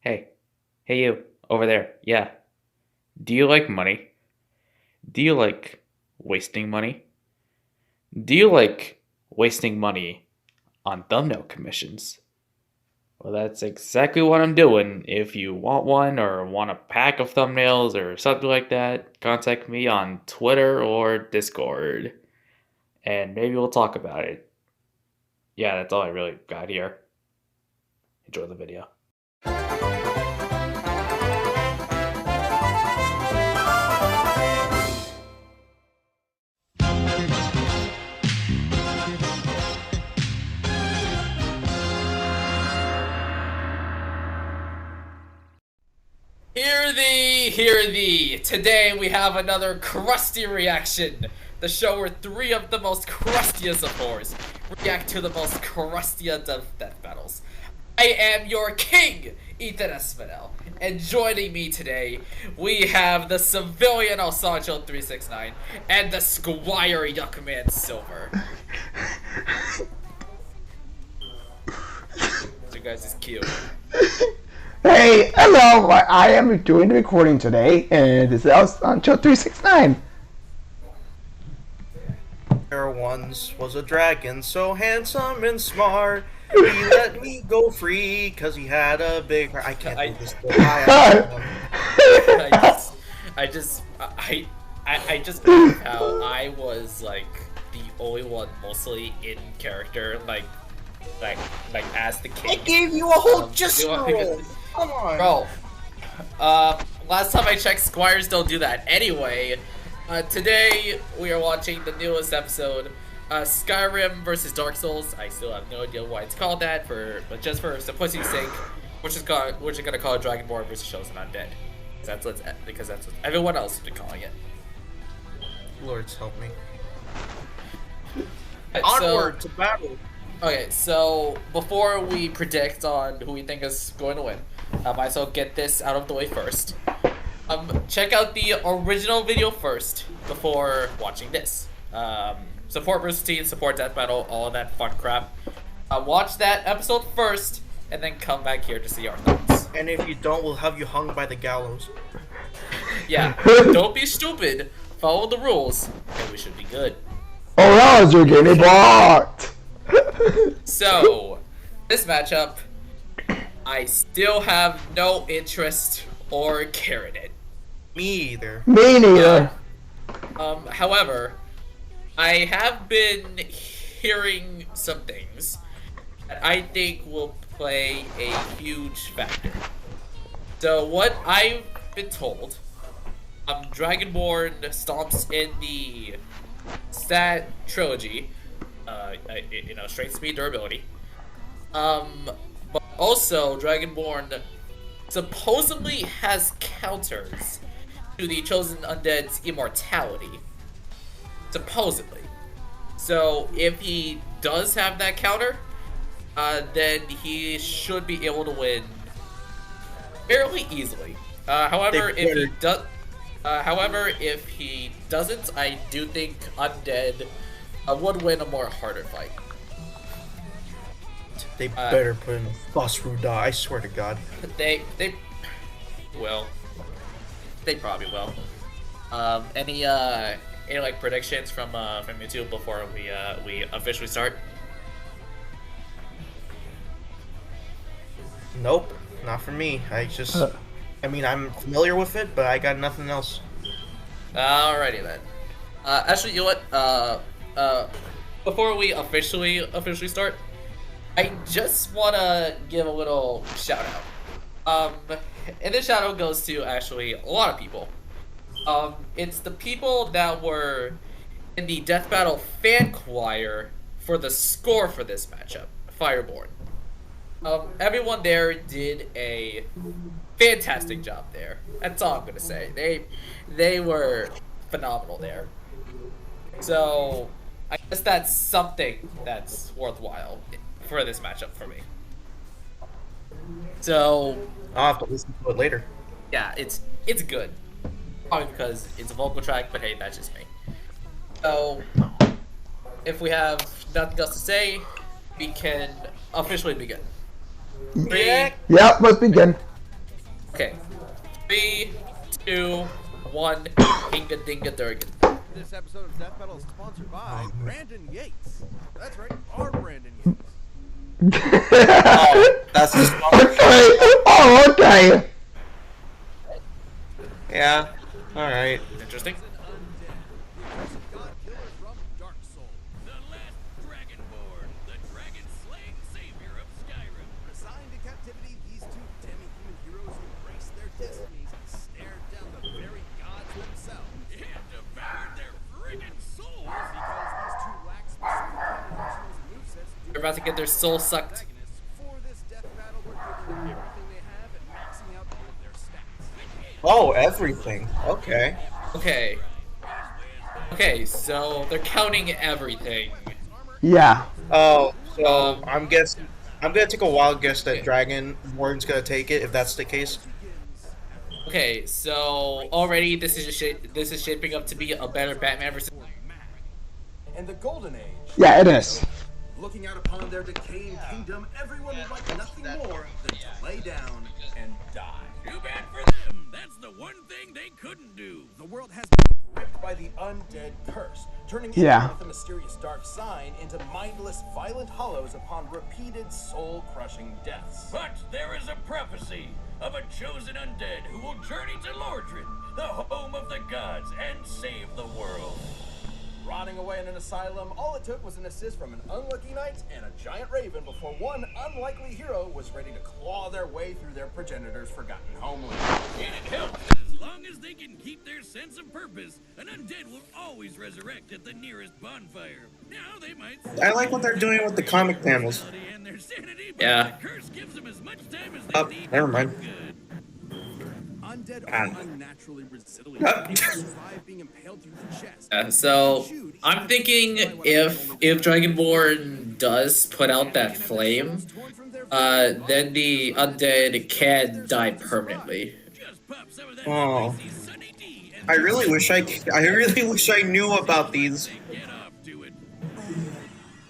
Hey, hey you, over there. Yeah. Do you like money? Do you like wasting money? Do you like wasting money on thumbnail commissions? Well, that's exactly what I'm doing. If you want one or want a pack of thumbnails or something like that, contact me on Twitter or Discord. And maybe we'll talk about it. Yeah, that's all I really got here. Enjoy the video. Hear thee! Today we have another Crusty reaction. The show where three of the most crustiest of whores react to the most crustiest of death battles. I am your king, Ethan Espinel, and joining me today, we have the civilian Elsancho 369 and the Squire Yuck-Man Silver. You guys is cute. Hey, hello! I am doing the recording today, and this is Elsancho 369. There once was a dragon so handsome and smart. He let me go free because he had a big. I can't do this. I just love how I was like the only one mostly in character, like as the king. I gave you a whole just roll. Come on, bro. Last time I checked, squires don't do that. Anyway, today we are watching the newest episode, Skyrim versus Dark Souls. I still have no idea why it's called that, but just for simplicity's sake, we're just gonna call it Dragonborn versus Chosen Undead. Because that's what everyone else has been calling it. Lords help me. Onward to battle. Okay, so before we predict on who we think is going to win, I might as well get this out of the way first. Check out the original video first before watching this. Support Rooster Teeth, support Death Battle, all of that fun crap. Watch that episode first, and then come back here to see our thoughts. And if you don't, we'll have you hung by the gallows. Yeah, don't be stupid. Follow the rules, and we should be good. Or else you're getting blocked! So, this matchup, I still have no interest or care in it. Me either. Me neither. However, I have been hearing some things that I think will play a huge factor. So what I've been told, Dragonborn stomps in the stat trilogy, strength, speed, durability. But also Dragonborn supposedly has counters to the Chosen Undead's immortality. Supposedly. So if he does have that counter, then he should be able to win fairly easily. However, if he doesn't, I do think Undead would win a more harder fight. They better put in Boss Ruda, I swear to God. They will. They probably will. Any like predictions from YouTube before we officially start? Nope, not for me. I mean, I'm familiar with it, but I got nothing else. Alrighty then. Actually, you know what? Before we officially start, I just wanna give a little shout out. And this shout out goes to actually a lot of people. It's the people that were in the Death Battle fan choir for the score for this matchup, Fireborn. Everyone there did a fantastic job there. That's all I'm gonna say. They were phenomenal there. So I guess that's something that's worthwhile for this matchup for me. So I'll have to listen to it later. yeah, it's good. Probably because it's a vocal track, but hey, that's just me. So if we have nothing else to say, we can officially begin. Yep, let's begin. Okay. 3, 2, 1. Hinga dinga durgan. This episode of Death Metal is sponsored by Brandon Yates. That's right, our Brandon Yates. Oh, that's the sponsor. Okay. Oh, okay. Yeah. All right. Interesting. God killer from Dark Souls. The last Dragonborn, the dragon-slaying savior of Skyrim. Resigned to captivity, these two demi-human heroes embraced their destinies and stared down the very gods themselves. And devoured their friggin' souls. Because these two lack specific combinations and movesets to They're about to get their soul sucked. protagonists. For this death battle, we're giving them everything they have and maxing out all of their stats. Oh, everything. Okay. Okay. Okay, so they're counting everything. Yeah. Oh, so I'm gonna take a wild guess that Dragonborn's gonna take it if that's the case. Okay, so already this is shaping up to be a better Batman versus. In the Golden Age, Yeah, it is. looking out upon their decaying kingdom, everyone would like nothing more than to lay down and die. Too bad for them. That's the one thing they couldn't do. The world has been gripped by the undead curse, turning Yeah. with a mysterious dark sign into mindless, violent hollows upon repeated soul-crushing deaths. But there is a prophecy of a chosen undead who will journey to Lordran, the home of the gods, and save the world. Rotting away in an asylum, all it took was an assist from an unlucky knight and a giant raven before one unlikely hero was ready to claw their way through their progenitor's forgotten homeland. And it helps that as long as they can keep their sense of purpose, an undead will always resurrect at the nearest bonfire. Now they might I like what they're doing with the comic panels. and their sanity, but Yeah. the curse gives them as much time as they Oh, need. never mind. Good. Undead Ah. are unnaturally resilient. Ah. They survive being impaled through the chest. So I'm thinking if Dragonborn does put out that flame, then the undead can die permanently. Just pop some of that Oh. spicy Sunny D and I really wish I knew about these. get off to it.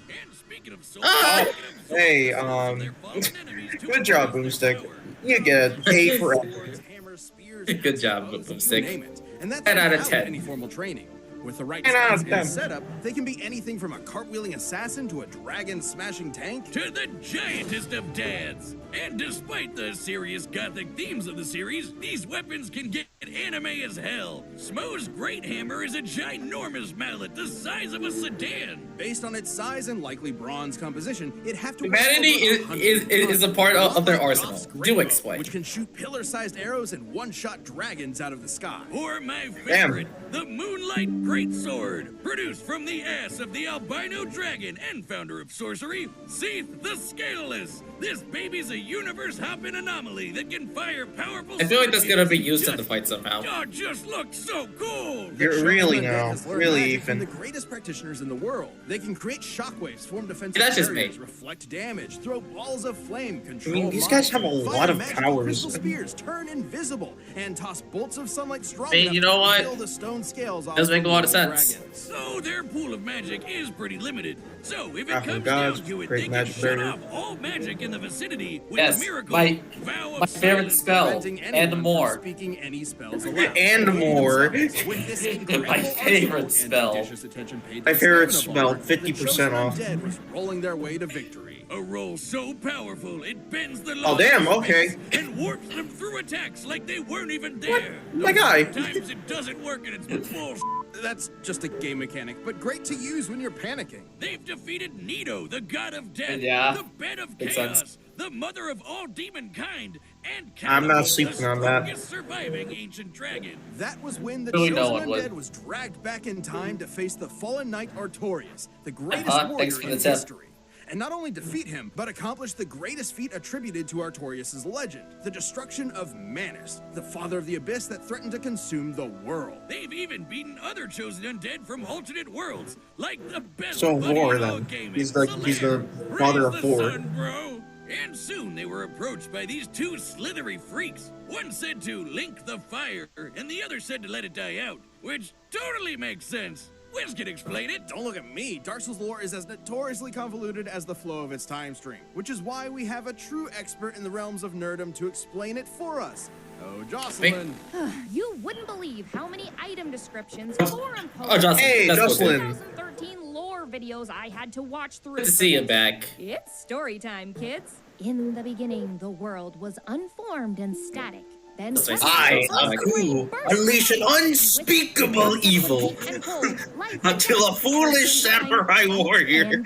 And speaking of souls, Ah! Hey, their fallen enemies to good job, another Boomstick. power. You get paid for it. Swords, hammers, spears, Good job, bows, Boomstick. you name it. And that's 10 out of without 10. any formal training. With the right 10 out of skills 10. and setup, they can be anything from a cartwheeling assassin to a dragon-smashing tank. To the giantest of dads. And despite the serious gothic themes of the series, these weapons can get anime as hell. Smo's great hammer is a ginormous mallet the size of a sedan. Based on its size and likely bronze composition, it'd have to Humanity weigh over 100 is a tons. part of their Like arsenal. Goth's Do greatbow, explain. Which can shoot pillar-sized arrows and one-shot dragons out of the sky. Or my favorite, the Moonlight Greatsword, produced from the ass of the albino dragon and founder of sorcery, Seath the Scaleless. This baby's a universe-hopping anomaly that can fire powerful. I feel like that's gonna be used in the Just- fight somehow. Oh, just looks so cool. You're really Chosen Undead now, has learned really, magic from Ethan. the greatest practitioners in the world. They can create shockwaves, form defensive That's just barriers, me. reflect damage, throw balls of flame, control these guys have a monsters, lot fire of magical powers. crystal spears, turn invisible, and toss bolts of sunlight strong I mean, enough you know to what? fill the stone scales off Does make a lot of little sense. dragons. So their pool of magic is pretty limited. So if it Wrath of comes gods, down to it, great they can magic shut barrier. off all magic in the vicinity with Yes, a miracle vow of my favorite silence. spell Preventing anyone and from more. speaking any spells aloud. And more. With this incredible My favorite arsenal and spell. judicious attention paid to My the favorite stamina spell, bar, 50% the off. Chosen Undead was rolling their way to victory. A roll so powerful it bends the Oh, laws damn, of okay. space and warps them through attacks like they weren't even there. My guy. Sometimes it doesn't work and it's bullshit. That's just a game mechanic, but great to use when you're panicking. They've defeated Nido, the god of death, Yeah, the bed of makes chaos, sense. the mother of all demonkind, and I'm not Caliban, sleeping the on that. strongest surviving ancient dragon. That was when the Really no Chosen one would. Undead was dragged back in time to face the fallen knight Artorias, the greatest Thanks warrior for in the tip. history. And not only defeat him, but accomplish the greatest feat attributed to Artorias' legend, the destruction of Manus, the father of the abyss that threatened to consume the world. They've even beaten other chosen undead from alternate worlds, like the best So buddy Vor, in all then. gaming, He's the Solaire. father Praise of the Vor. sun, bro. And soon they were approached by these two slithery freaks. One said to link the fire, and the other said to let it die out, which totally makes sense. Wiz can explain it. Don't look at me. Dark Souls lore is as notoriously convoluted as the flow of its time stream, which is why we have a true expert in the realms of nerdom to explain it for us. Oh, Jocelyn. You wouldn't believe how many item descriptions, forum Oh, posts, Jocelyn. Hey, That's Jocelyn. 2013 lore videos I had to watch through. Good to see you back. It's story time, kids. In the beginning, the world was unformed and static. Then I am Aku, unleash an unspeakable evil until a foolish samurai warrior.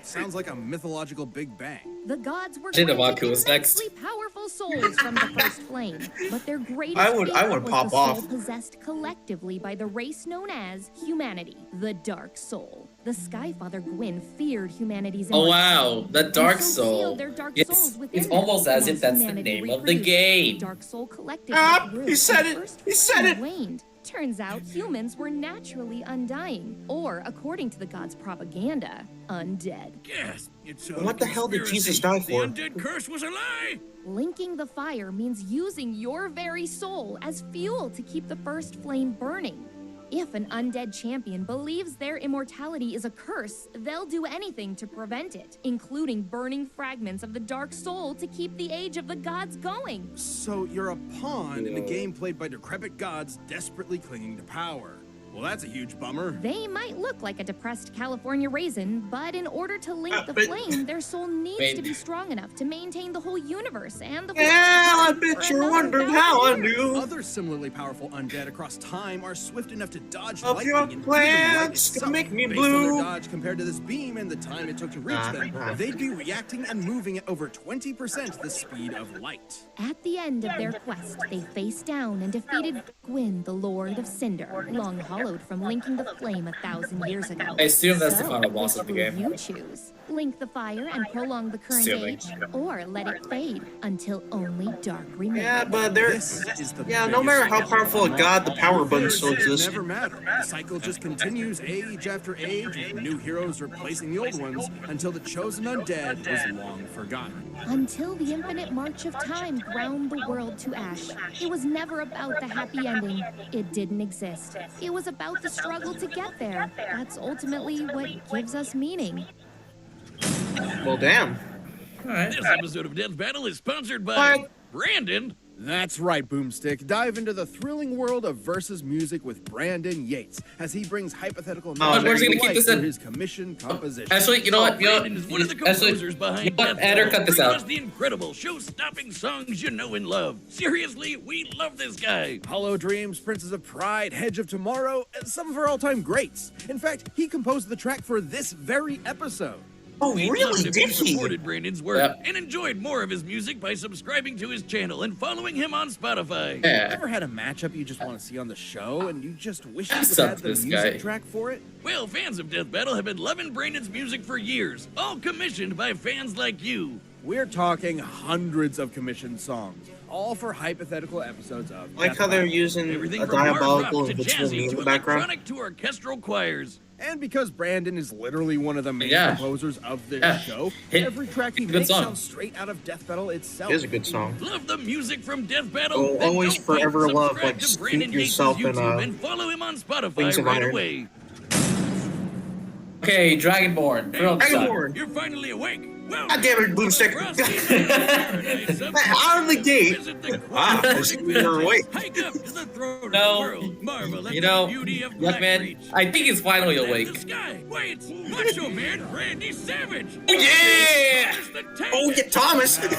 Sounds like a mythological Big Bang. The gods were Jin granted Amaku was next. immensely powerful souls from the first flame, but their greatest I would fear was pop the soul off. possessed collectively by the race known as humanity, the Dark Soul. The Skyfather Gwyn feared humanity's Oh immortality, wow, the Dark and so Soul. sealed their dark It's, souls within it's them. almost as if Once that's the humanity name of the reproduced, game. Dark Soul collectively grew, He said and it. the first He said flame it. waned. Turns out humans were naturally undying, or according to the gods' propaganda, undead. Yes, it's a What the hell did conspiracy. Jesus die for? The undead curse was a lie. Linking the fire means using your very soul as fuel to keep the first flame burning. If an undead champion believes their immortality is a curse, they'll do anything to prevent it, including burning fragments of the dark soul to keep the age of the gods going. So you're a pawn in a game played by decrepit gods desperately clinging to power. Well, that's a huge bummer. They might look like a depressed California raisin, but in order to link the but- flame, their soul needs Wait. to be strong enough to maintain the whole universe and the Yeah, I for bet you're another wondering how I 1,000 years. knew. Other similarly powerful undead across time are swift enough to dodge Of lightning your and even plans light to itself. make me Based on blue. their dodge compared to this beam and the time it took to reach them, they'd be reacting and moving at over 20% the speed of light. At the end of their quest, they faced down and defeated Gwyn, the Lord of Cinder, long hollowed from linking the flame 1,000 years ago. I assume that's the So, final boss of the which will game. you choose? Link the fire and prolong the current Assuming. age, or let it fade until only dark remains? Yeah, but there. This is the Yeah, no biggest matter how powerful a god, the power button Fears still exists. never matter. The cycle just continues age after age, with new heroes replacing the old ones until the chosen undead was long forgotten. Until the infinite march of time ground the world to ash. It was never about the happy ending. It didn't exist. It was about the struggle to get there. That's ultimately what gives us meaning. Well, damn. This episode of Death Battle is sponsored by What? Brandon. That's right, Boomstick. Dive into the thrilling world of versus music with Brandon Yates as he brings hypothetical knowledge we're just gonna to keep life this through in. his commission composition. Actually, you know what? You know, Brandon is one of the actually, composers behind you know what? Death Ed, or Battle, cut this bringing out. us the incredible show-stopping songs you know and love. Seriously, we love this guy. Hollow Dreams, Princess of Pride, Hedge of Tomorrow, and some of our all-time greats. In fact, he composed the track for this very episode. Oh, We'd love really? it if Did you he? supported Brandon's work Yep. and enjoyed more of his music by subscribing to his channel and following him on Spotify. Yeah. Ever had a matchup you just want to see on the show and you just wish you What's could up have the with this music guy? track for it? Well, fans of Death Battle have been loving Brandon's music for years, all commissioned by fans like you. We're talking hundreds of commissioned songs, all for hypothetical episodes of I like Death how they're Battle. using Everything a from hard diabolical rock to invincible me jazzy in to the background. electronic to orchestral choirs. And because Brandon is literally one of the main Yeah. composers of this Yeah. show, Hit- every track he good makes song. sounds straight out of Death Battle itself. It is a good song. Love the music from Death Battle? Oh, Then always don't wait. forever love, Subscribe like, to steep Brandon Yates' yourself in, YouTube and follow him on Spotify Wings of right Iron. away. Okay, Dragonborn. Throw the sun. Dragonborn. You're finally awake. Well, God damn it, Boomstick. Out of the gate. Ah, I think we were awake. Hike up to the throne No. of the world. Marvel at You the know, beauty of Yuck-Man, Blackreach. I think he's finally Look at awake. The sky. Wait, Macho Man Randy Savage. Oh, yeah! Where's the tank? Oh, yeah, Thomas. That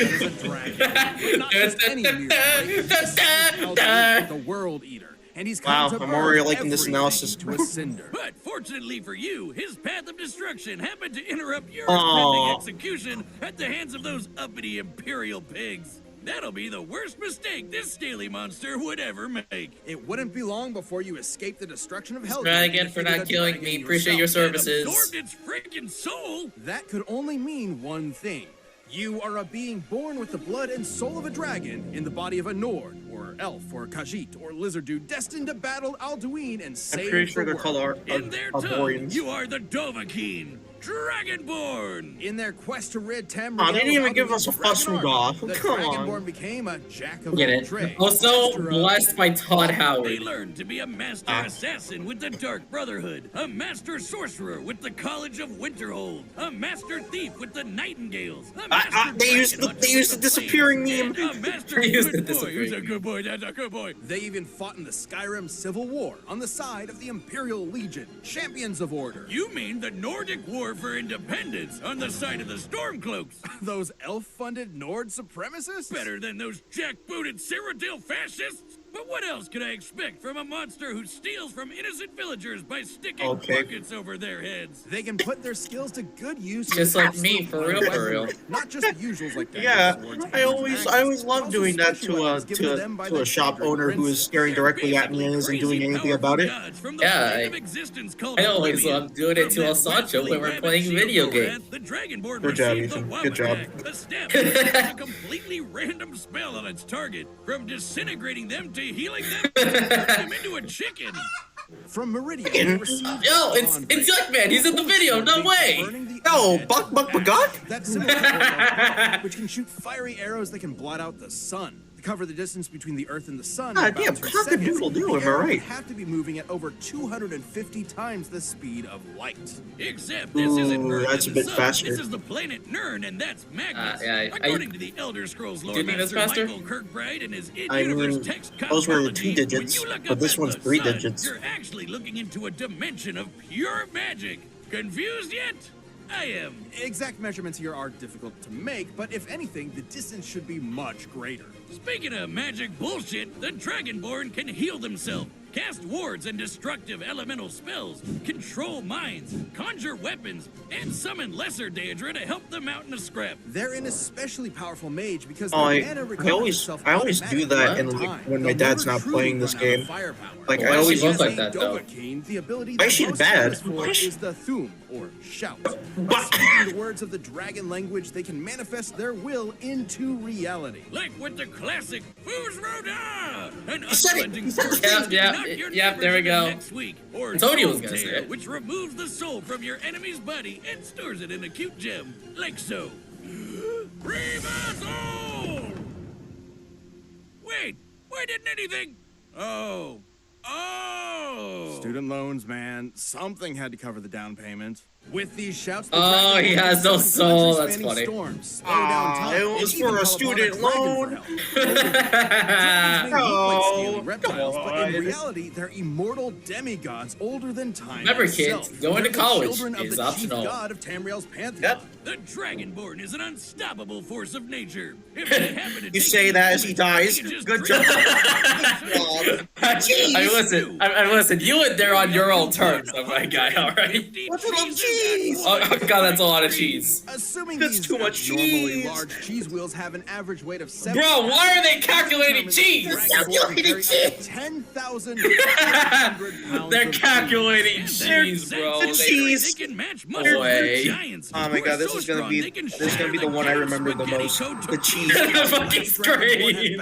is a dragon. But not just any mere dragon. The World Eater. And he's Wow, come to I'm already burn liking this everything analysis. to a cinder. But fortunately for you, his path of destruction happened to interrupt your Aw. impending execution at the hands of those uppity Imperial pigs. That'll be the worst mistake this scaly monster would ever make. It wouldn't be long before you escape the destruction of hell. Try again for not killing me. Appreciate your services. Absorbed its freaking soul. That could only mean one thing. You are a being born with the blood and soul of a dragon in the body of a Nord, or elf, or Khajiit, or lizard dude destined to battle Alduin and save I'm pretty sure the they're called world. In their tongue, Arborians. you are the Dovahkiin. Dragonborn! In their quest to rid Tamriel, Aw, they didn't even give us a Dragon fuss from army, God. the Come on. Dragonborn became a jack of Get all it. trades. Also master of- blessed by Todd They Howard. learned to be a master assassin with the Dark Brotherhood, a master sorcerer with the College of Winterhold, a master thief with the Nightingales, a master They used dragon the hunter with disappearing Flames, meme. and a master They used the good boy who's a disappearing good boy, that's a good boy. They even fought in the Skyrim Civil War on the side of the Imperial Legion, champions of order. You mean the Nordic War for Independence on the side of the Stormcloaks? Those elf-funded Nord supremacists? Better than those jack-booted Cyrodiil fascists? But what else could I expect from a monster who steals from innocent villagers by sticking buckets over their heads? They can put their skills to good use. Just in like me, absolute for real, for real. Not just the usuals like that. Yeah, I always love doing that to a shop owner who is staring directly at me and isn't doing anything about it. Yeah, I always love doing it to Elsancho when we're playing video games. The Dragonborn Good job, received the Ethan. wow Good job. attack, a stab that a completely random spell on its target, from disintegrating them to healing them to turning them into a chicken. From Meridian, they received Yo, it's Yuck-Man. He's in the video. No way. No, Buck Baguk? That's similar to Warlock, which can shoot fiery arrows that can blot out the sun. To cover the distance between the Earth and the Sun, God in about damn, 3 cock-a-doodle-doo, seconds, am I the arrow right? would have to be moving at over 250 times the speed of light. Except this isn't Ooh, Earth that's and a the bit Sun. faster. This is the planet Nern, and that's Magnus. According to the Elder Scrolls lore Do you think that's master faster? Michael Kirkbride and his I in-universe mean, text those were cosmology, 2 digits, when you look but up this at one's the 3 sun, digits. You're actually looking into a dimension of pure magic. Confused yet? I am. Exact measurements here are difficult to make, but if anything, the distance should be much greater. Speaking of magic bullshit, the Dragonborn can heal themselves, cast wards and destructive elemental spells, control minds, conjure weapons, and summon lesser Daedra to help them out in a scrap. They're an especially powerful mage because Oh, their mana recovers I always do that in, like, when my dad's not playing this game. Like, I always look like that, though. The ability Why is she most bad? famous for Why is she- is the Thum, or shout. By speaking the words of the dragon language, they can manifest their will into reality. Like with the classic Who's Rhoda? An said it. unrelenting He said force it. to Yep, knock your yep, there we neighbors go. in next week. Or I told you I was Soul gonna say Tail, it. which removes the soul from your enemy's body and stores it in a cute gem, like so. Reaver Soul! Wait, why didn't anything? Oh. Student loans, man. Something had to cover the down payment. With these shouts, the Oh, dragon he will has no country soul. That's spanning funny. Storms, slow down time, it and was even for a call upon student dragon loan. for help. Dragons may look like scaly Oh, reptiles, but in God. reality, they're immortal demigods older than time Remember, itself. kids, going to They're the college children of is the optional. chief god of Tamriel's pantheon. Yep. The Dragonborn is an unstoppable force of nature. If they happen to You take say that as he dies. they can just Good drink job. I listen. You and they're on your own terms, my guy. All right. What's with all cheese? Oh God, that's a lot of cheese. Assuming That's these too much abnormally cheese. large cheese wheels have an average weight of 7 Bro, why are they calculating cheese? Calculating cheese. 10,500 pounds They're of calculating cheese, bro. The They- cheese. They can match No muscle way. giants. Oh my who are god, this so is gonna strong be they can this is gonna shatter be the one I cat remember the spaghetti most. code The to- cheese. Fucking scream.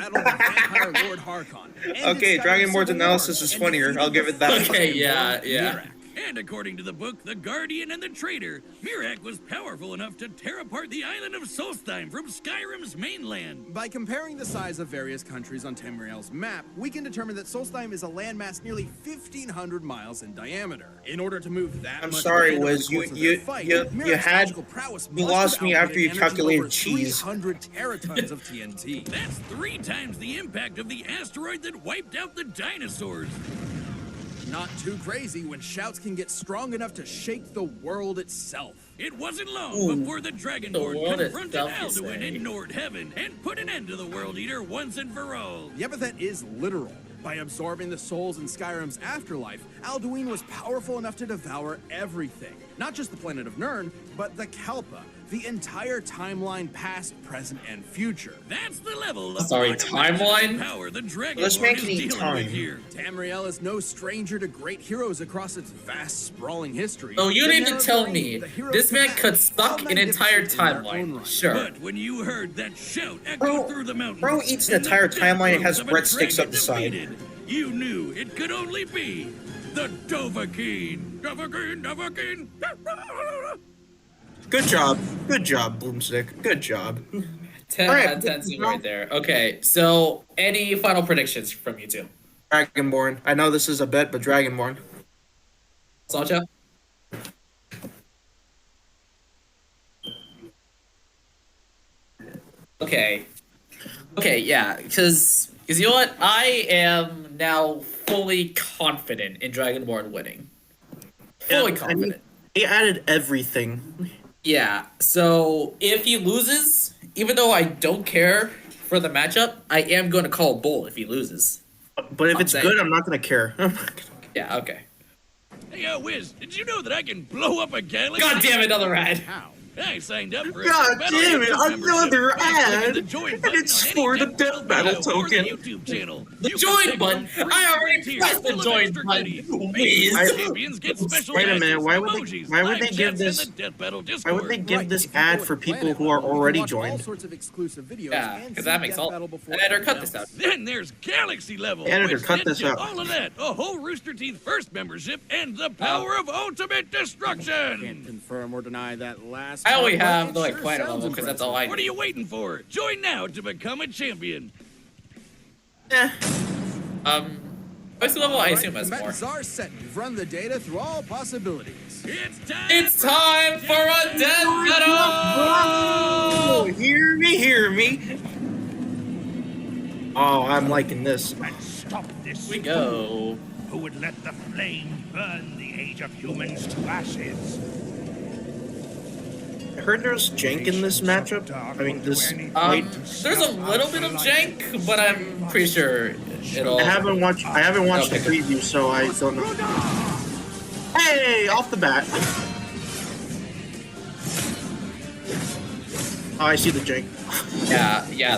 Okay, Dragonborn's analysis is funnier. I'll give it that. Okay, yeah. And according to the book, The Guardian and the Traitor, Mirak was powerful enough to tear apart the island of Solstheim from Skyrim's mainland. By comparing the size of various countries on Tamriel's map, we can determine that Solstheim is a landmass nearly 1,500 miles in diameter. In order to move that I'm much sorry, land over Wiz, the you- course of you- their fight, you Mirak's had- magical prowess you must lost have me after outputted you energy calculated over cheese. 300 teratons of TNT. That's 3 times the impact of the asteroid that wiped out the dinosaurs. Not too crazy when shouts can get strong enough to shake the world itself. It wasn't long before the The Dragonborn world confronted itself, you Alduin say. in Nord Heaven and put an end to the World Eater once and for all. The epithet is literal. By absorbing the souls in Skyrim's afterlife, Alduin was powerful enough to devour everything. Not just the planet of Nirn, but the Kalpa, the entire timeline past, present, and future. That's the level of Sorry, unimaginable timeline? power the Dragonborn Let's make is it eat dealing time. with here. Tamriel is no stranger to great heroes across its vast, sprawling history. So you The need to narrative tell lane, me the heroes this man of could that, suck all an entire magnificent in their own timeline. right. Sure. But when you heard that shout echo Bro- through the mountains, bro eats an and the entire death timeline and throes has of a breadsticks dragon up the side. defeated, you knew it could only be the Dovahkiin. Dovahkiin, Dovahkiin. Good job. Good job, Boomstick. Good job. 10 Alright, out of 10 seem right there. Okay, so any final predictions from you two? Dragonborn. I know this is a bet, but Dragonborn. Sancho? Okay. Okay, yeah, because you know what? I am now fully confident in Dragonborn winning. Fully confident. He added everything. Yeah, so if he loses, even though I don't care for the matchup, I am going to call bull if he loses. But if it's good, I'm not gonna care. Yeah, okay. Hey, Wiz, did you know that I can blow up a galaxy? God damn it, another ad. How? I signed up for God damn it, another ad! The join And button it's on for any the death battle video or the token. YouTube channel. The You can join take button? home free I already tiers pressed the full of join extra button. goodies. Please. And champions get special Wait a minute, dances, why would emojis, they live give chats, this? and the Death Battle Why would they Discord. give this If you ad go for to people Planet who are Level, you can already watch all joined? sorts of exclusive videos Yeah, and because see that makes Death all. Battle before The editor it cut comes this out. Then there's Galaxy Level, The editor, which cut gets this you out. all of that, a whole Rooster Teeth first membership, and the power of ultimate Can't destruction. confirm or deny that last. I only part, but have it the sure planet sounds level because that's all I What are need. you waiting for? Join now to become a champion. What's the level? I All assume right, has more. combatants are set. You've run the data through all possibilities. It's time for a death battle! Oh, hear me. Oh, I'm liking this. Stop this. Here we go. Who would let the flame burn the age of humans to ashes? I heard there's jank in this matchup. I mean, this fight. There's a little bit of jank, but I'm pretty sure it'll. I haven't watched the Okay. preview, so I don't know. Hey, off the bat. Oh, I see the jank. Yeah,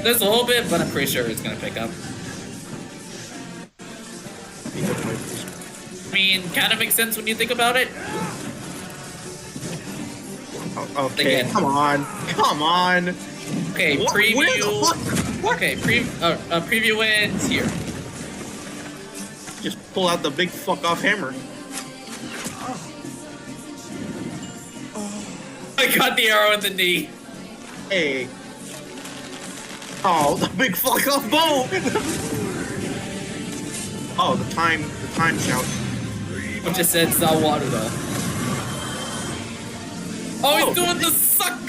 there's a little bit, but I'm pretty sure it's gonna pick up. I mean, kind of makes sense when you think about it. Okay, Again. come on. Okay, Where the preview. fuck? Okay, preview wins here. Just pull out the big fuck off hammer. I got the arrow in the knee. Hey. Oh, the big fuck off bow. Oh, the time shout. I just said Zawaruda. Oh, he's doing the suck!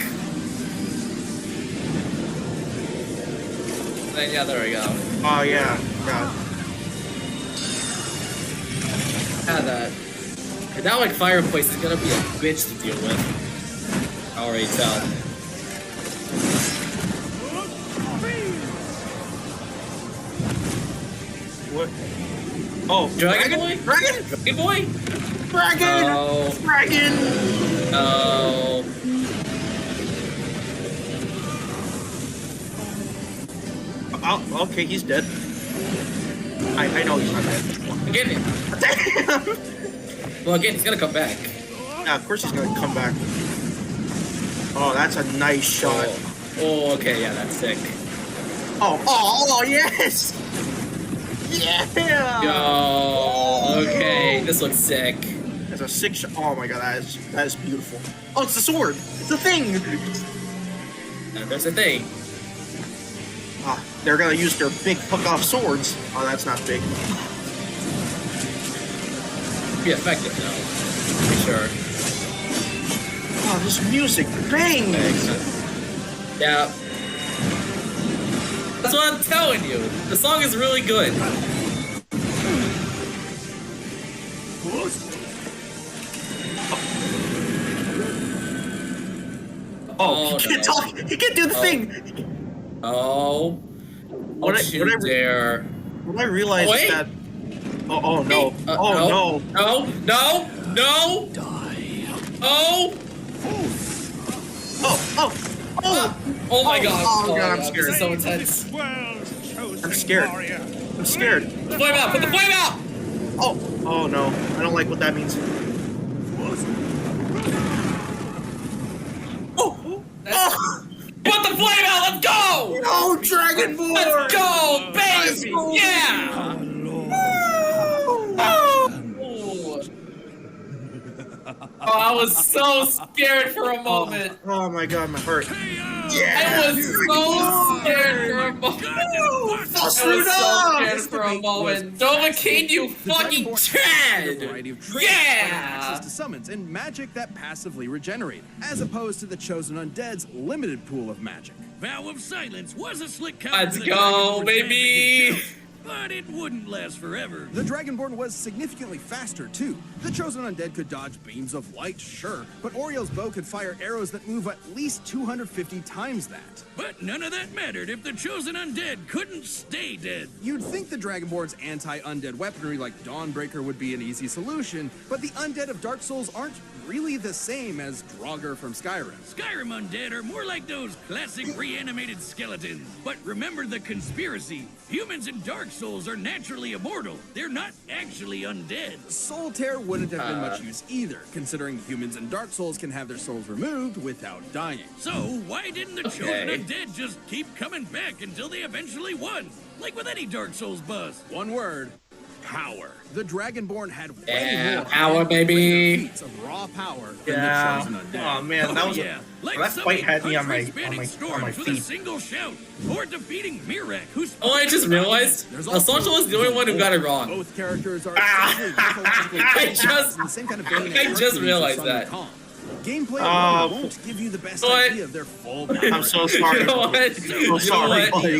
Then, yeah, there we go. Oh yeah, God. Yeah, that like fireplace is gonna be a bitch to deal with. I already tell. What? Oh, Dragon boy? Dragon! Dragon boy? Dragon! Oh. Dragon! Oh. Oh, okay, he's dead. I know he's not dead. Again. Damn! Well, again, he's gonna come back. Yeah, of course he's gonna come back. Oh, that's a nice shot. Oh, okay, yeah, that's sick. Oh, yes! Yeah! Yo, okay, this looks sick. That's a sick shot. Oh my god, that is beautiful. Oh, it's the sword! It's the thing! And there's a thing. Ah, they're gonna use their big fuck-off swords. Oh, that's not big. Be effective, though. For sure. Oh, this music bangs! Yeah. That's what I'm telling you. The song is really good. Oh, he can't no. talk! He can't do the thing! Oh. What I dare. What I realized Wait. is that... Oh no. No. No. No. Die. Oh. Oh my god. Oh god, I'm This scared. is so intense. This world's chosen I'm scared. warrior. I'm scared. Flame out! Put the flame out! Oh no. I don't like what that means. Oh! Put the flame out! Let's go! No, Dragonborn! Let's go, baby! Yeah! I was so scared for a moment. Oh my god, my heart. I was so scared for a moment. I was so scared for a moment. Dovahkiin, you fucking Chad! Yeah! Access to summons and magic that passively regenerate, as opposed to the Chosen Undead's limited pool of magic. Vow of Silence was a slick counter. Let's to the go, Dragonborn's baby! magic itself, but it wouldn't last forever. The Dragonborn was significantly faster, too. The Chosen Undead could dodge beams of light, sure, but Oriel's bow could fire arrows that move at least 250 times that. But none of that mattered if the Chosen Undead couldn't stay dead. You'd think the Dragonborn's anti-undead weaponry like Dawnbreaker would be an easy solution, but the undead of Dark Souls aren't really the same as Draugr from Skyrim. Skyrim undead are more like those classic reanimated skeletons. But remember the conspiracy. Humans in Dark Souls are naturally immortal. They're not actually undead. Soul Tear wouldn't have been much use either, considering humans in Dark Souls can have their souls removed without dying. So why didn't the Chosen Undead just keep coming back until they eventually won? Like with any Dark Souls boss. One word. Power. The Dragonborn had way more power, baby. feats of raw power than Yeah. the Chosen Undead. Oh man, that was Like that fight had me on my spanning storms with a feet. single shout, or defeating Mirek, who's Oh, I just realized Elsancho was the only one who got it wrong. Both characters are essentially mythologically just- in the same kind of vein I as just Hercules realized or Sun that. Kong. Gameplay Oh. alone won't give you the best What? idea of their full I'm so sorry. You know what? So You know sorry, what? buddy.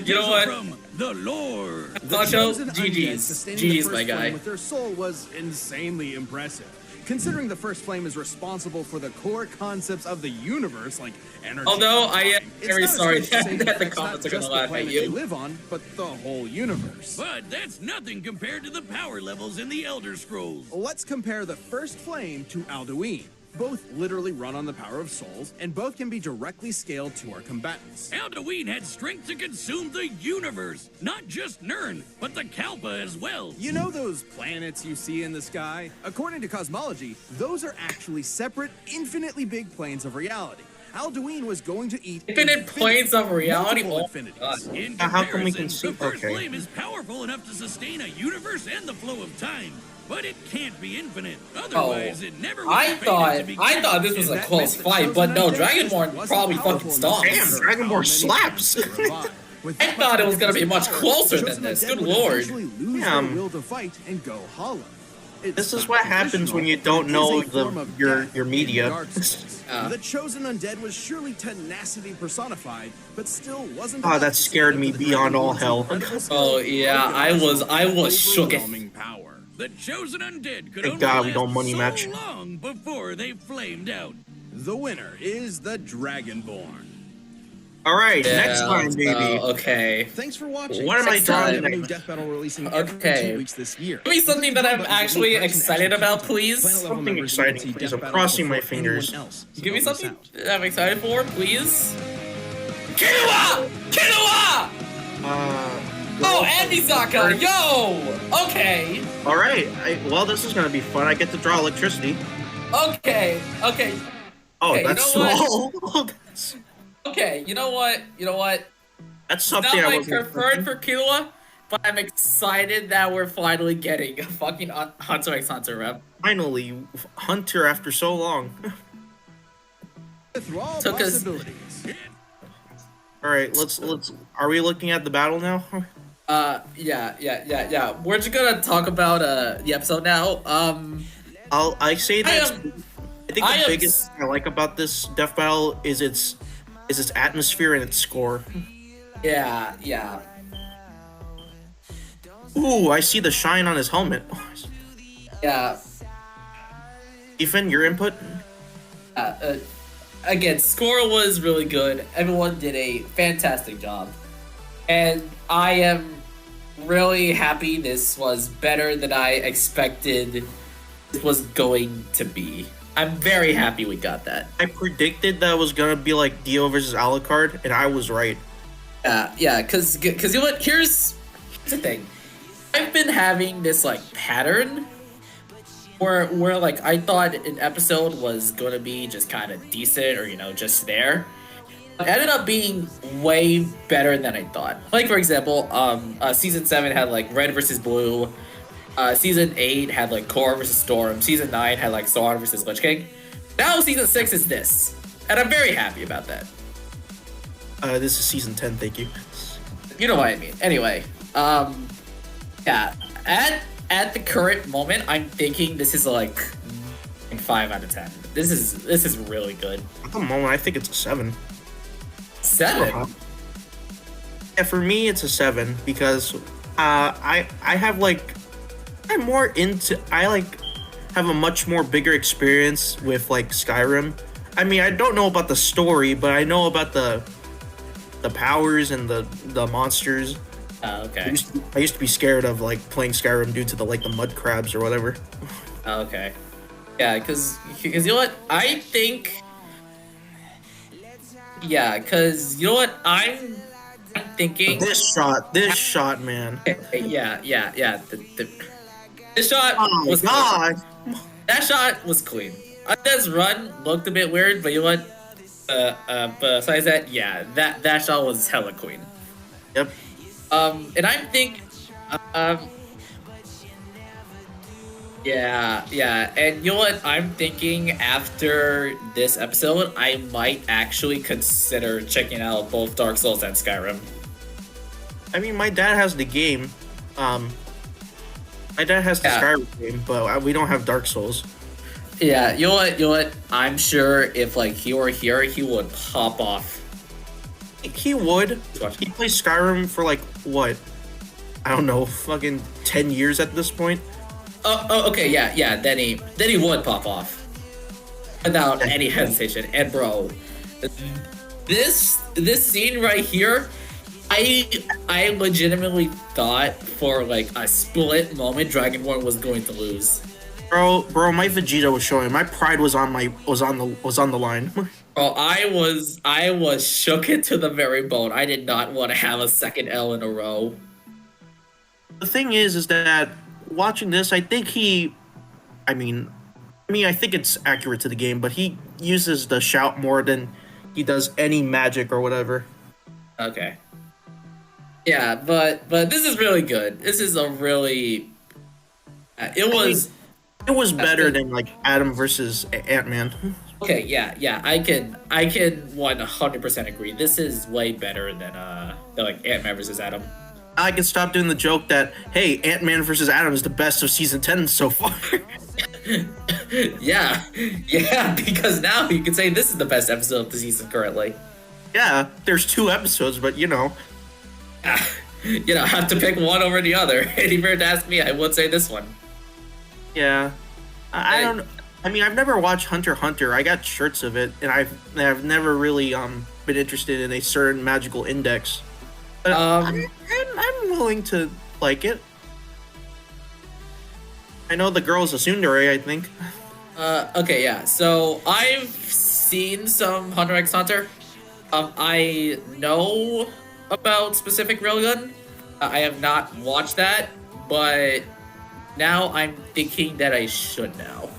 You know what? From the Lord. Elsancho, Chosen Undead GG's. sustaining GG's, the my first guy. flame with their soul was insanely impressive. Considering the first flame is responsible for the core concepts of the universe, like energy. Although I am It's very not a sorry stretch to say that the it's comments not are gonna just the laugh at planet they you. live on, but the whole universe. But that's nothing compared to the power levels in the Elder Scrolls. Let's compare the first flame to Alduin. Both literally run on the power of souls, and both can be directly scaled to our combatants. Alduin had strength to consume the universe, not just Nirn, but the Kalpa as well. You know those planets you see in the sky? According to cosmology, those are actually separate, infinitely big planes of reality. Alduin was going to eat Infinite planes of reality? multiple Oh, infinities. God. In How come we comparison, can see- the first okay. flame is powerful enough to sustain a universe and the flow of time, but it can't be infinite. Otherwise, it never was fated to be I thought this was a That close meant the fight, but no, Chosen Undead Dragonborn wasn't probably powerful fucking enough stomps. to Damn, serve how Dragonborn many slaps. humans survive. With I that thought it much was gonna be much power, closer the than Chosen this. Undead Good would lord. eventually lose Damn. their will to fight and go hollow. It's This is not what happens when you don't traditional, know it is a form of your death media. in Dark Souls. The Chosen Undead was surely tenacity personified, but still wasn't. Oh, enough that to scared stand me up to the beyond all Dragonborn's hell. incredible skill Oh of yeah, I was shook. overwhelming power. The Chosen Undead could Thank only God we last don't money so match. long before they flamed out. The winner is the Dragonborn. All right, Yeah, next time, baby. okay. Thanks for watching. What am I Next drawing time. We have a new next? Death Battle releasing Okay. every 2 weeks this year. Give me something that I'm actually excited about, please. Something exciting, please. I'm crossing my fingers. Give me something that I'm excited for, please. Killua! Killua! Oh, and Misaka! Yo! Okay. All right. Well, this is gonna be fun. I get to draw electricity. Okay. Okay. Oh, Okay, you that's know what? small. Oh, that's, Okay. You know what? You know what? that's It's something not I my wasn't. preferred for Killua, but I'm excited that we're finally getting a fucking Hunter x Hunter rep. Finally, Hunter after so long. Through all Took us- possibilities. All right, let's. Are we looking at the battle now? Yeah. We're just gonna talk about the episode now. I say that. I think I the am biggest thing I like about this death battle is its atmosphere and its score. Yeah. Ooh, I see the shine on his helmet. Yeah. Ethan, your input? Again, score was really good. Everyone did a fantastic job. And I am really happy this was better than I expected it was going to be. I'm very happy we got that. I predicted that was gonna be like Dio versus Alucard, and I was right. Yeah, cause you know what? Here's the thing. I've been having this like pattern where like I thought an episode was gonna be just kind of decent or just there. It ended up being way better than I thought. Like for example, season 7 had like Red versus Blue, Season 8 had like Korra versus Storm. Season 9 had like Sora versus Lich King. Now Season 6 is this, and I'm very happy about that. This is season 10. Thank you. You know what I mean. Anyway, yeah. At the current moment, I'm thinking this is like 5 out of 10. This is really good. At the moment, I think it's a 7. 7. Yeah, for me, it's a 7 because I have like I'm more into have a much more bigger experience with like Skyrim. I mean, I don't know about the story, but I know about the powers and the monsters. Okay. I used to be scared of like playing Skyrim due to the mud crabs or whatever. Okay. Yeah, because you know what? I think. Yeah, because you know what? I'm thinking. This shot, man. Yeah. This shot was God. Clean. That shot was clean. Undead's run looked a bit weird, but you know what? But besides that, yeah, that shot was hella clean. Yep. And I'm thinking, yeah, and you know what? I'm thinking after this episode, I might actually consider checking out both Dark Souls and Skyrim. I mean, my dad has the game. My dad has the Skyrim game, but we don't have Dark Souls. Yeah, you know what? I'm sure if like he were here, he would pop off. He would. He plays Skyrim for like what? I don't know, fucking 10 years at this point. Oh, okay, yeah. Then he would pop off without any hesitation. And bro, this scene right here, I legitimately thought for like a split moment Dragonborn was going to lose. Bro, my Vegeta was showing. My pride was on the line. Bro, I was shook to the very bone. I did not want to have a second L in a row. The thing is that watching this, I think I think it's accurate to the game, but he uses the shout more than he does any magic or whatever. Okay. Yeah, but this is really good. This is a really. It was better than like Adam versus Ant-Man. Okay, yeah, I can 100% agree. This is way better than like Ant-Man versus Adam. I can stop doing the joke that hey, Ant-Man versus Adam is the best of season 10 so far. yeah, because now you can say this is the best episode of the season currently. Yeah, there's 2 episodes, but you know, have to pick one over the other. And if you were to ask me, I would say this one. Yeah, I don't. I mean, I've never watched Hunter x Hunter. I got shirts of it, and I've never really been interested in a certain magical index. But I'm willing to like it. I know the girl's a tsundere, I think. Okay, yeah. So I've seen some Hunter x Hunter. I know about specific railgun. I have not watched that, but now I'm thinking that I should now.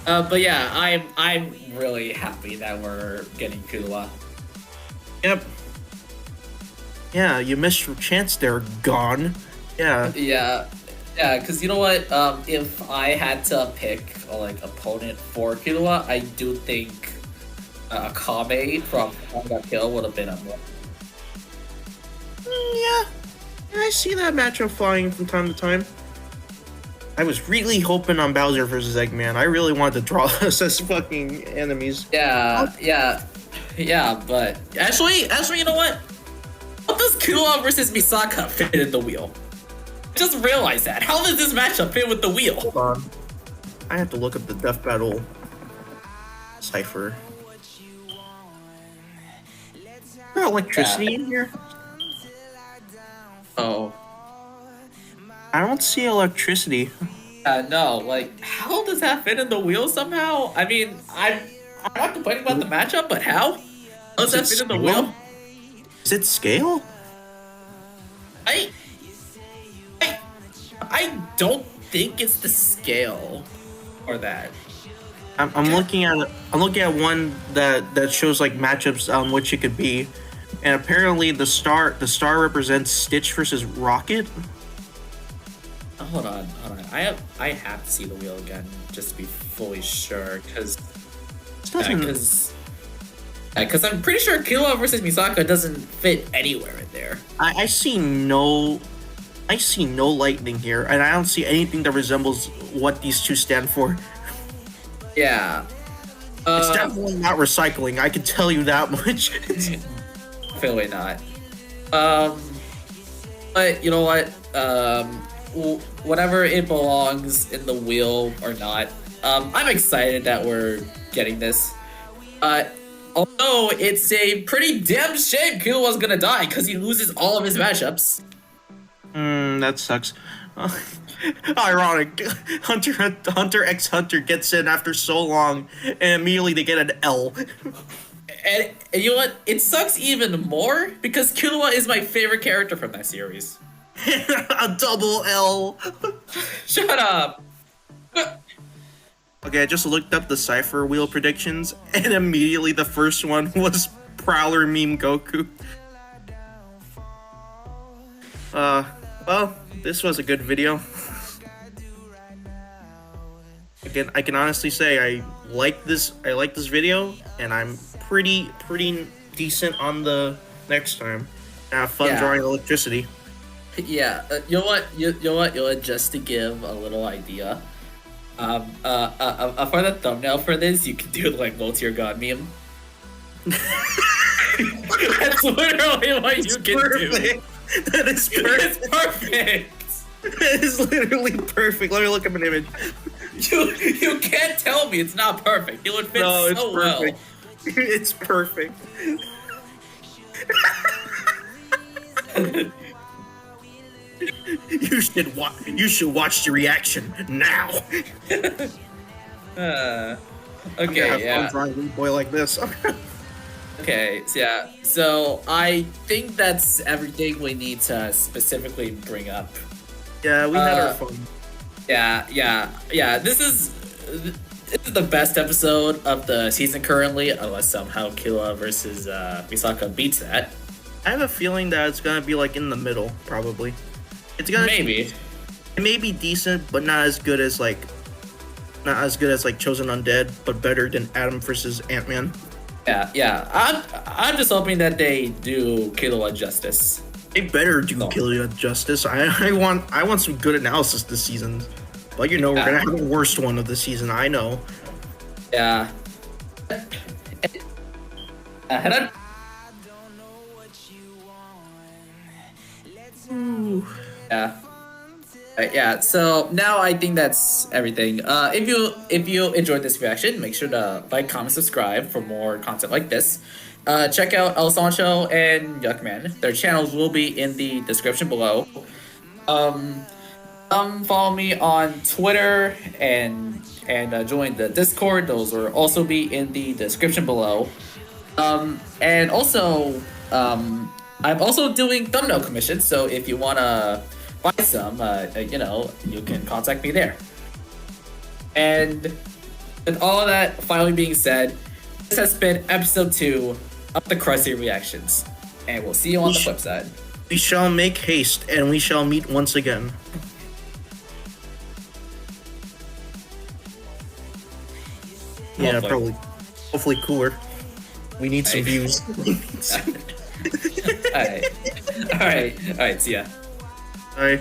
But yeah, I'm really happy that we're getting Kula. Yep. Yeah, you missed your chance there, Gone. Yeah. Yeah, because you know what? If I had to pick like opponent for Killua, I do think Kame from Combat Kill would have been a more. Yeah, I see that matchup flying from time to time. I was really hoping on Bowser versus Eggman. I really wanted to draw us as fucking enemies. Yeah, but actually, you know what? How does Killua versus Misaka fit in the wheel? Just realized that. How does this matchup fit with the wheel? Hold on. I have to look up the Death Battle cipher. Is there electricity in here? Oh. I don't see electricity. No, like, how does that fit in the wheel somehow? I mean, I'm not complaining about the matchup, but how? How does that fit in the wheel? Is it scale? I don't think it's the scale or that. I'm looking at one that shows like matchups on which it could be, and apparently the star represents Stitch versus Rocket. hold on. I have to see the wheel again just to be fully sure, because I'm pretty sure Killua versus Misaka doesn't fit anywhere in there. I see no lightning here, and I don't see anything that resembles what these two stand for. Yeah. It's definitely not recycling, I can tell you that much. Definitely not. But you know what? Whatever it belongs in the wheel or not, I'm excited that we're getting this. Although it's a pretty damn shame Killua's gonna die because he loses all of his matchups. That sucks. Ironic. Hunter x Hunter gets in after so long, and immediately they get an L. And you know what? It sucks even more because Killua is my favorite character from that series. A double L. Shut up. Okay, I just looked up the Cypher wheel predictions, and immediately the first one was Prowler meme Goku. Well, this was a good video. Again, I can honestly say I like this video, and I'm pretty decent on the next time. I have fun drawing electricity. Yeah, you know what? Just to give a little idea, for the thumbnail for this, you can do like multi god meme. That's literally what you can do. That is perfect. It's perfect. That is literally perfect. Let me look up an image. You can't tell me it's not perfect. It would fit so well. It's perfect. You should watch the reaction now. Okay, yeah. Fun drawing a boy like this. Okay, so I think that's everything we need to specifically bring up. Yeah, we had our fun. Yeah. This is the best episode of the season currently, unless somehow Killua versus Misaka beats that. I have a feeling that it's gonna be like in the middle, probably. It's gonna maybe. It may be decent, but not as good as like Chosen Undead, but better than Adam versus Ant-Man. Yeah. I'm just hoping that they do Killua justice. They better do Killua justice. I want some good analysis this season. But we're gonna have the worst one of the season. I know. Yeah. Yeah. So now I think that's everything. If you enjoyed this reaction, make sure to like, comment, subscribe for more content like this. Check out Elsancho and Yuck-Man. Their channels will be in the description below. Follow me on Twitter and join the Discord. Those will also be in the description below. And also, I'm also doing thumbnail commissions. So if you wanna buy some, you can contact me there. And with all of that finally being said, this has been episode 2 of the Crusty reactions, and we'll see you on the flip side. We shall make haste, and we shall meet once again. Yeah, probably. Hopefully cooler. We need some views. Alright. See ya. Alright.